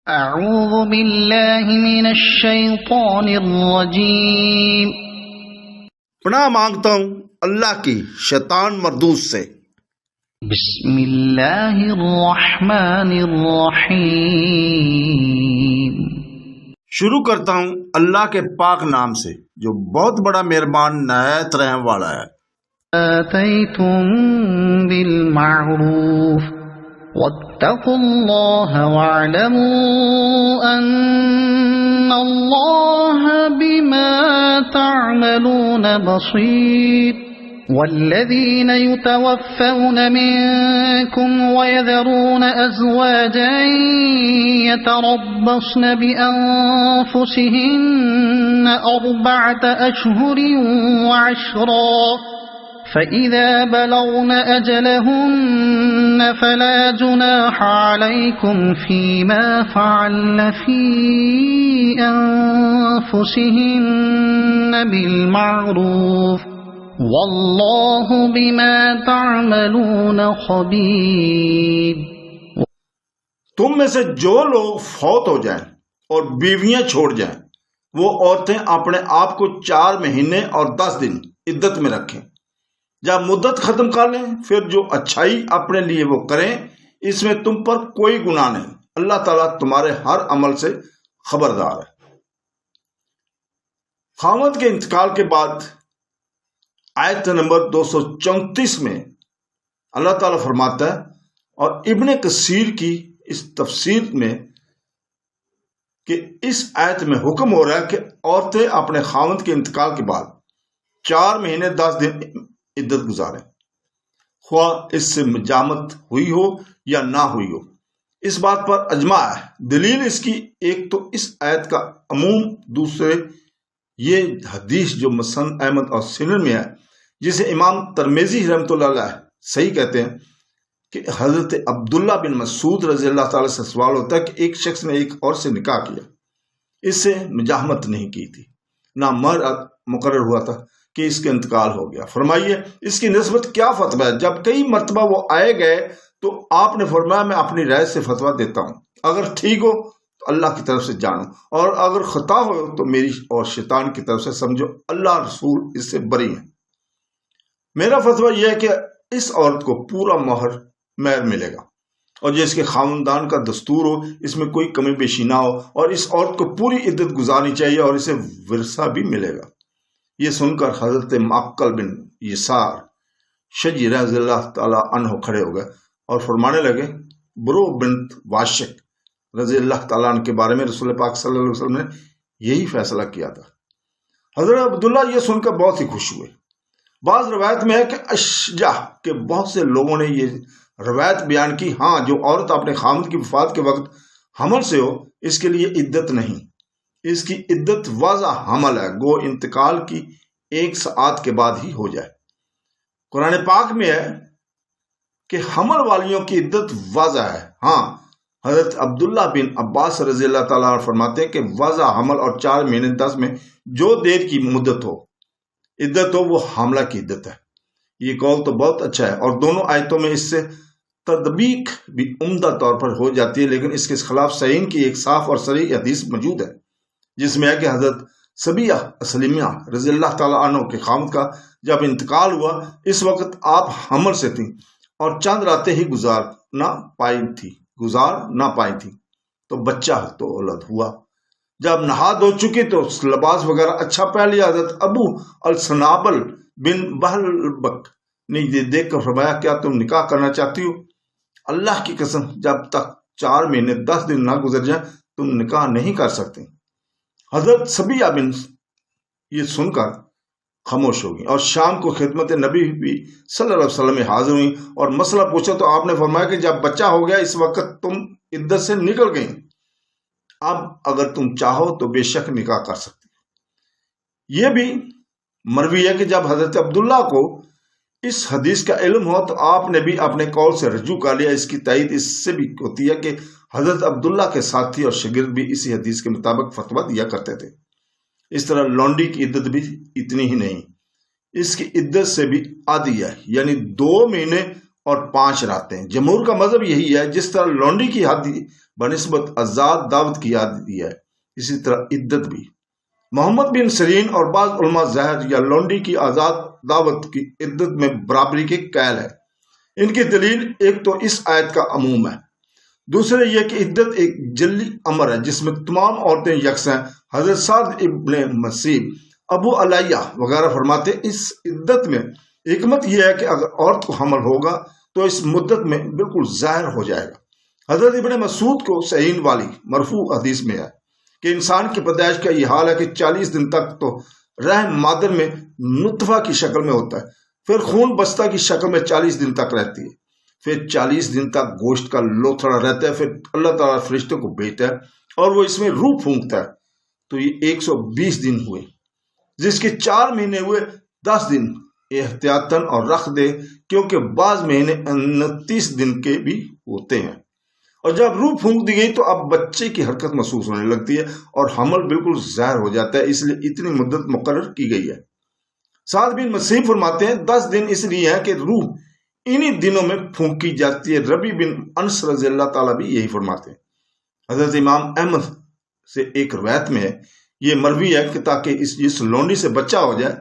اعوذ باللہ من الشیطان الرجیم۔ پناہ مانگتا ہوں اللہ کی شیطان مردود سے۔ بسم اللہ الرحمن الرحیم۔ شروع کرتا ہوں اللہ کے پاک نام سے جو بہت بڑا مہربان نہایت رحم والا ہے۔ آتیتم بالمعروف واتقوا اللہ واعلموا ان اللہ بما تعملون بصیر۔ والذین یتوفون منکم ویذرون ازواجا یتربصن بانفسہن اربعۃ اشہر وعشرا فَإِذَا بَلَغْنَ أَجَلَهُنَّ فَلَا جُنَاحَ عَلَيْكُمْ فِي مَا فَعَلْنَ فِي أَنفُسِهِنَّ بِالْمَعْرُوفِ وَاللَّهُ بِمَا تَعْمَلُونَ خَبِيرٌ۔ تم میں سے جو لوگ فوت ہو جائیں اور بیویاں چھوڑ جائیں وہ عورتیں اپنے آپ کو 4 مہینے اور 10 دن عدت میں رکھیں۔ جب مدت ختم کر لیں پھر جو اچھائی اپنے لیے وہ کریں، اس میں تم پر کوئی گناہ نہیں، اللہ تعالیٰ تمہارے ہر عمل سے خبردار ہے۔ خاوند کے انتقال کے بعد آیت نمبر 234 میں اللہ تعالیٰ فرماتا ہے، اور ابن کثیر کی اس تفسیر میں کہ اس آیت میں حکم ہو رہا ہے کہ عورتیں اپنے خاوند کے انتقال کے بعد 4 مہینے 10 دن عدت گزاریں، خواہ اس سے مجامت ہوئی ہو یا نہ ہوئی ہو۔ اس بات پر اجماع ہے۔ دلیل اس کی ایک تو اس آیت کا عموم، دوسرے یہ حدیث جو مسند احمد اور سنن میں ہے، جسے امام ترمذی رحمۃ اللہ علیہ صحیح کہتے ہیں کہ حضرت عبداللہ بن مسعود رضی اللہ تعالیٰ سے سوال ہوتا ہے کہ ایک شخص نے ایک اور سے نکاح کیا، اس سے مجامت نہیں کی تھی، نہ مہر مقرر ہوا تھا کہ اس کے انتقال ہو گیا۔ فرمائیے اس کی نسبت کیا فتویٰ ہے؟ جب کئی مرتبہ وہ آئے گئے تو آپ نے فرمایا میں اپنی رائے سے فتویٰ دیتا ہوں، اگر ٹھیک ہو تو اللہ کی طرف سے جانو، اور اگر خطا ہو تو میری اور شیطان کی طرف سے سمجھو، اللہ رسول اس سے بری ہیں۔ میرا فتویٰ یہ ہے کہ اس عورت کو پورا مہر ملے گا، اور جو اس کے خاندان کا دستور ہو، اس میں کوئی کمی بیشی نہ ہو، اور اس عورت کو پوری عدت گزارنی چاہیے اور اسے ورثہ بھی ملے گا۔ یہ سن کر حضرت معقل بن یسار شجی رضی اللہ تعالیٰ عنہ کھڑے ہو گئے اور فرمانے لگے، برو بنت واشق رضی اللہ تعالیٰ عنہ کے بارے میں رسول پاک صلی اللہ علیہ وسلم نے یہی فیصلہ کیا تھا۔ حضرت عبداللہ یہ سن کر بہت ہی خوش ہوئے۔ بعض روایت میں ہے کہ اشجع کے بہت سے لوگوں نے یہ روایت بیان کی، ہاں جو عورت اپنے خامد کی وفات کے وقت حمل سے ہو اس کے لیے عدت نہیں، اس کی عدت واضح حمل ہے، گو انتقال کی 1 ساعت کے بعد ہی ہو جائے۔ قرآن پاک میں ہے کہ حمل والیوں کی عدت واضح ہے، ہاں حضرت عبداللہ بن عباس رضی اللہ تعالیٰ عنہ فرماتے ہیں کہ واضح حمل اور 4 مہینے 10 میں جو دیر کی مدت ہو عدت ہو وہ حاملہ کی عدت ہے۔ یہ قول تو بہت اچھا ہے، اور دونوں آیتوں میں اس سے تطبیق بھی عمدہ طور پر ہو جاتی ہے، لیکن اس کے خلاف صحیح کی ایک صاف اور صریح حدیث موجود ہے جس میں ہے کہ حضرت صبیہ اسلمیہ رضی اللہ تعالیٰ عنہ کے خامد کا جب انتقال ہوا اس وقت آپ حمل سے تھیں اور چند راتیں ہی گزار نہ پائی تھی تو بچہ تو اولد ہوا۔ جب نہا دھو چکی تو لباس وغیرہ اچھا پہن لیا۔ حضرت ابو السنابل بن بہلبک نے یہ دیکھ کر فرمایا، کیا تم نکاح کرنا چاہتی ہو؟ اللہ کی قسم جب تک 4 مہینے 10 دن نہ گزر جائیں تم نکاح نہیں کر سکتے۔ حضرت صبیہ بن یہ سن کر خاموش ہو گئی اور شام کو خدمت نبی بھی صلی اللہ علیہ وسلم میں حاضر ہوئی اور مسئلہ پوچھا تو آپ نے فرمایا کہ جب بچہ ہو گیا اس وقت تم عدت سے نکل گئی، اب اگر تم چاہو تو بے شک نکاح کر سکتی۔ یہ بھی مروی ہے کہ جب حضرت عبداللہ کو اس حدیث کا علم ہو تو آپ نے بھی اپنے قول سے رجوع کر لیا۔ اس کی تائید اس سے بھی ہوتی ہے کہ حضرت عبداللہ کے ساتھی اور شاگرد بھی اسی حدیث کے مطابق فتویٰ دیا کرتے تھے۔ اس طرح لونڈی کی عدت بھی اتنی ہی نہیں، اس کی عدت سے بھی آدھی ہے، یعنی 2 مہینے اور 5 راتیں۔ جمہور کا مذہب یہی ہے، جس طرح لونڈی کی بنسبت آزاد دعوت کی یاد دی ہے، اسی طرح عدت بھی۔ محمد بن سیرین اور بعض علماء زہر یا لونڈی کی آزاد دعوت کی عدت میں برابری کے قائل ہے۔ ان کی دلیل ایک تو اس آیت کا عموم ہے، دوسرے یہ کہ عدت ایک جلی امر ہے جس میں تمام عورتیں یکساں ہیں۔ حضرت سعد ابن مسیب، ابو علیہ وغیرہ فرماتے اس عدت میں حکمت یہ ہے کہ اگر عورت کو حمل ہوگا تو اس مدت میں بالکل ظاہر ہو جائے گا۔ حضرت ابن مسعود کو صحیح والی مرفوع حدیث میں ہے کہ انسان کی پیدائش کا یہ حال ہے کہ 40 دن تک تو رحم مادر میں نطفہ کی شکل میں ہوتا ہے، پھر خون بستہ کی شکل میں 40 دن تک رہتی ہے، پھر 40 دن تک گوشت کا لوتھڑا رہتا ہے، پھر اللہ تعالیٰ فرشتوں کو بھیجتا ہے اور وہ اس میں روح پھونکتا ہے، تو یہ 120 دن ہوئے، جس کے 4 مہینے ہوئے 10 دن احتیاطاً اور رکھ دے، کیونکہ بعض مہینے 29 دن کے بھی ہوتے ہیں۔ اور جب روح پھونک دی گئی تو اب بچے کی حرکت محسوس ہونے لگتی ہے اور حمل بالکل ظاہر ہو جاتا ہے، اس لیے اتنی مدت مقرر کی گئی ہے۔ سعد بن مسیب فرماتے ہیں 10 دن اس لیے ہے کہ روح انہی دنوں میں پھونکی جاتی ہے۔ ربی بن انس رضی اللہ تعالیٰ بھی یہی فرماتے ہیں۔ حضرت امام احمد سے ایک روایت میں ہے، یہ مروی ہے کہ تاکہ اس لونڈی سے بچہ ہو جائے،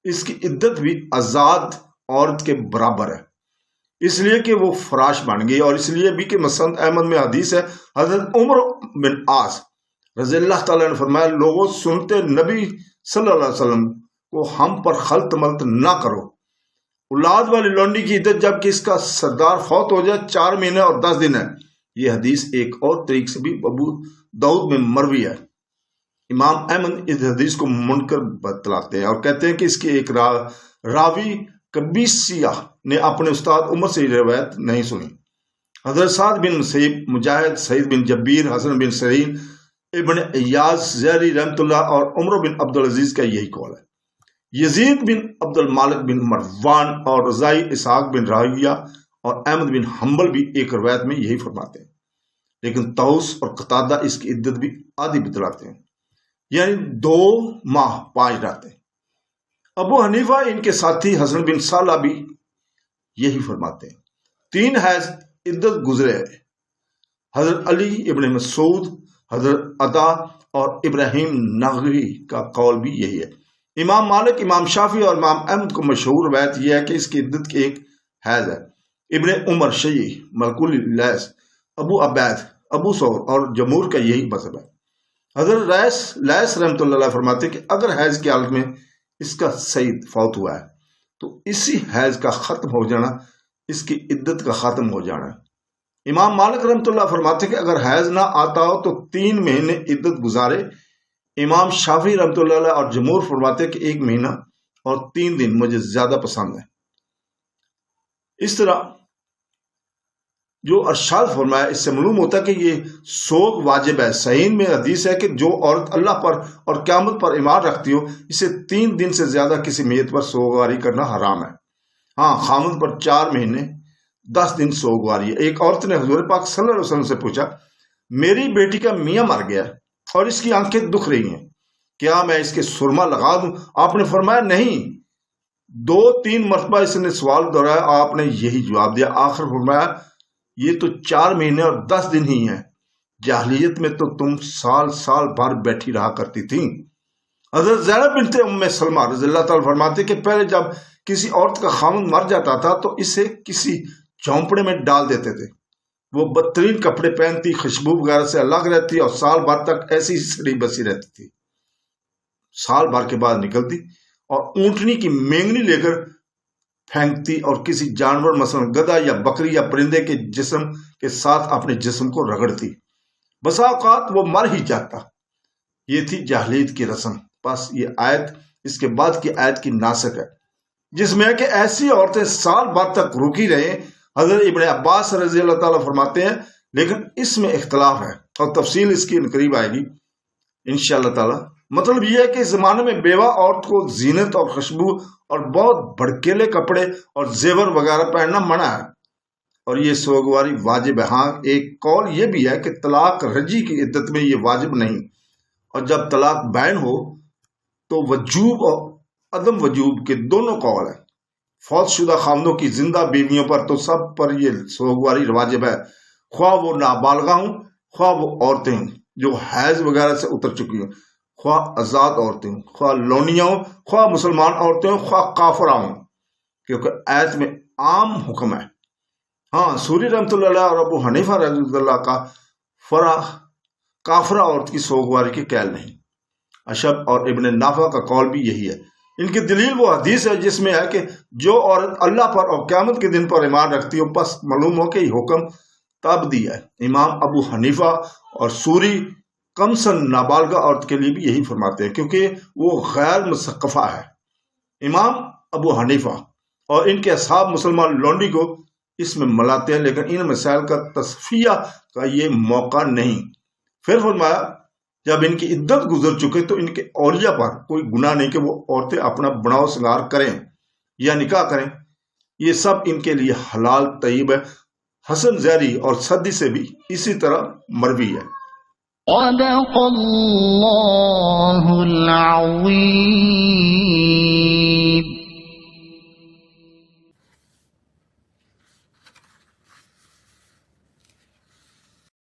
اس کی عدت بھی آزاد عورت کے برابر ہے، اس لیے کہ وہ فراش بن گئی، اور اس لیے بھی کہ مسند احمد میں حدیث ہے، حضرت عمر بن عاص رضی اللہ تعالیٰ نے فرمایا، لوگوں سنتے نبی صلی اللہ علیہ وسلم کو ہم پر خلط ملط نہ کرو۔ اولاد والی لونڈی کی عدت جب کہ اس کا سردار فوت ہو جائے 4 مہینے اور 10 دن ہے۔ یہ حدیث ایک اور طریق سے بھی ابو داؤد میں مروی ہے۔ امام احمد اس حدیث کو منکر بتلاتے ہیں اور کہتے ہیں کہ اس کی ایک راوی قبیسیہ نے اپنے استاد عمر سے روایت نہیں سنی۔ حضرت سعد بن مسیب، مجاہد، سعید بن جبیر، حسن بن سیرین، ابن ایاز زہری رحمۃ اللہ اور عمر بن عبدالعزیز کا یہی قول ہے۔ یزید بن عبد المالک بن مروان اور رضائی اسحاق بن راہویہ اور احمد بن حنبل بھی ایک روایت میں یہی فرماتے ہیں، لیکن طاؤس اور قتادہ اس کی عدت بھی آدھی بتلاتے ہیں، یعنی 2 ماہ 5 راتیں۔ ابو حنیفہ ان کے ساتھی حسن بن صالح بھی یہی فرماتے ہیں۔ 3 حیض عدت گزرے ہے۔ حضرت علی ابن مسعود، حضرت عطا اور ابراہیم نغوی کا قول بھی یہی ہے۔ امام مالک، امام شافعی اور امام احمد کو مشہور روایت یہ ہے کہ اس کی عدت کی ایک حیض ہے۔ ابن عمر، شیعی، ملکول لیث، ابو عبید، ابو ثور اور جمہور کا یہی مذہب ہے۔ حضرت لیث رحمۃ اللہ علیہ فرماتے کہ اگر حیض کی حالت میں اس کا سید فوت ہوا ہے تو اسی حیض کا ختم ہو جانا اس کی عدت کا ختم ہو جانا ہے۔ امام مالک رحمۃ اللہ فرماتے کہ اگر حیض نہ آتا ہو تو 3 مہینے عدت گزارے۔ امام شافعی رحمۃ اللہ علیہ اور جمہور فرماتے کہ 1 مہینہ اور 3 دن مجھے زیادہ پسند ہے۔ اس طرح جو ارشاد فرمایا اس سے معلوم ہوتا ہے کہ یہ سوگ واجب ہے۔ صحیح میں حدیث ہے کہ جو عورت اللہ پر اور قیامت پر ایمان رکھتی ہو اسے 3 دن سے زیادہ کسی میت پر سوگواری کرنا حرام ہے۔ ہاں، خامد پر 4 مہینے 10 دن سوگواری ہے۔ ایک عورت نے حضور پاک صلی اللہ علیہ وسلم سے پوچھا، میری بیٹی کا میاں مر گیا اور اس کی آنکھیں دکھ رہی ہیں، کیا میں اس کے سرما لگا دوں؟ آپ نے فرمایا نہیں۔ 2-3 مرتبہ اس نے سوال دہرایا، آپ نے یہی جواب دیا۔ آخر فرمایا یہ تو 4 مہینے اور 10 دن ہی ہیں، جاہلیت میں تو تم سال بھر بیٹھی رہا کرتی تھی۔ حضرت زینب بنت ام سلمہ رضی اللہ تعالیٰ فرماتے کہ پہلے جب کسی عورت کا خاوند مر جاتا تھا تو اسے کسی جھونپڑے میں ڈال دیتے تھے، وہ بدترین کپڑے پہنتی، خوشبو وغیرہ سے الگ رہتی اور سال بھر تک ایسی سڑی بسی رہتی تھی۔ سال بھر کے بعد نکلتی اور اونٹنی کی مینگنی لے کر پھینکتی اور کسی جانور مثلا گدھا یا بکری یا پرندے کے جسم کے ساتھ اپنے جسم کو رگڑتی، بسا اوقات وہ مر ہی جاتا۔ یہ تھی جاہلیت کی رسم۔ بس یہ آیت اس کے بعد کی آیت کی ناسخ ہے جس میں ہے کہ ایسی عورتیں سال بھر تک رکی رہیں۔ حضرت ابن عباس رضی اللہ تعالیٰ فرماتے ہیں، لیکن اس میں اختلاف ہے اور تفصیل اس کی قریب آئے گی انشاءاللہ تعالیٰ۔ مطلب یہ ہے کہ اس زمانے میں بیوہ عورت کو زینت اور خوشبو اور بہت بھڑکیلے کپڑے اور زیور وغیرہ پہننا منع ہے، اور یہ سوگواری واجب ہے۔ ہاں، ایک قول یہ بھی ہے کہ طلاق رجی کی عدت میں یہ واجب نہیں، اور جب طلاق بین ہو تو وجوب اور عدم وجوب کے دونوں قول ہیں۔ فوت شدہ خاوندوں کی زندہ بیویوں پر تو سب پر یہ سوگواری واجب ہے، خواہ وہ نابالغہ ہوں خواہ وہ عورتیں ہوں جو حیض وغیرہ سے اتر چکی ہوں، خواہ آزاد عورتیں ہوں، خواہ لونیاں ہوں، خواہ مسلمان عورتیں ہوں، خواہ کافرہ ہوں، کیونکہ آیت میں عام حکم ہے۔ ہاں، سوری رحمۃ اللہ علیہ اور ابو حنیفہ رحمۃ اللہ کا فرا کافرہ عورت کی سوگواری کی قائل نہیں۔ اشب اور ابن نافع کا قول بھی یہی ہے۔ ان کی دلیل وہ حدیث ہے جس میں ہے کہ جو عورت اللہ پر اور قیامت کے دن پر ایمان رکھتی ہو، پس معلوم ہو کہ یہ حکم تب دیا ہے۔ امام ابو حنیفہ اور سوری کمسن نابالغہ عورت کے لیے بھی یہی فرماتے ہیں، کیونکہ وہ غیر مثقفہ ہے۔ امام ابو حنیفہ اور ان کے اصحاب مسلمان لونڈی کو اس میں ملاتے ہیں، لیکن ان مسائل کا تصفیہ کا یہ موقع نہیں۔ پھر فرمایا جب ان کی عدت گزر چکے تو ان کے اولیاء پر کوئی گناہ نہیں کہ وہ عورتیں اپنا بناؤ سنگار کریں یا نکاح کریں، یہ سب ان کے لیے حلال طیب ہے۔ حسن زیری اور صدی سے بھی اسی طرح مروی ہے۔ صدق اللہ العظیم۔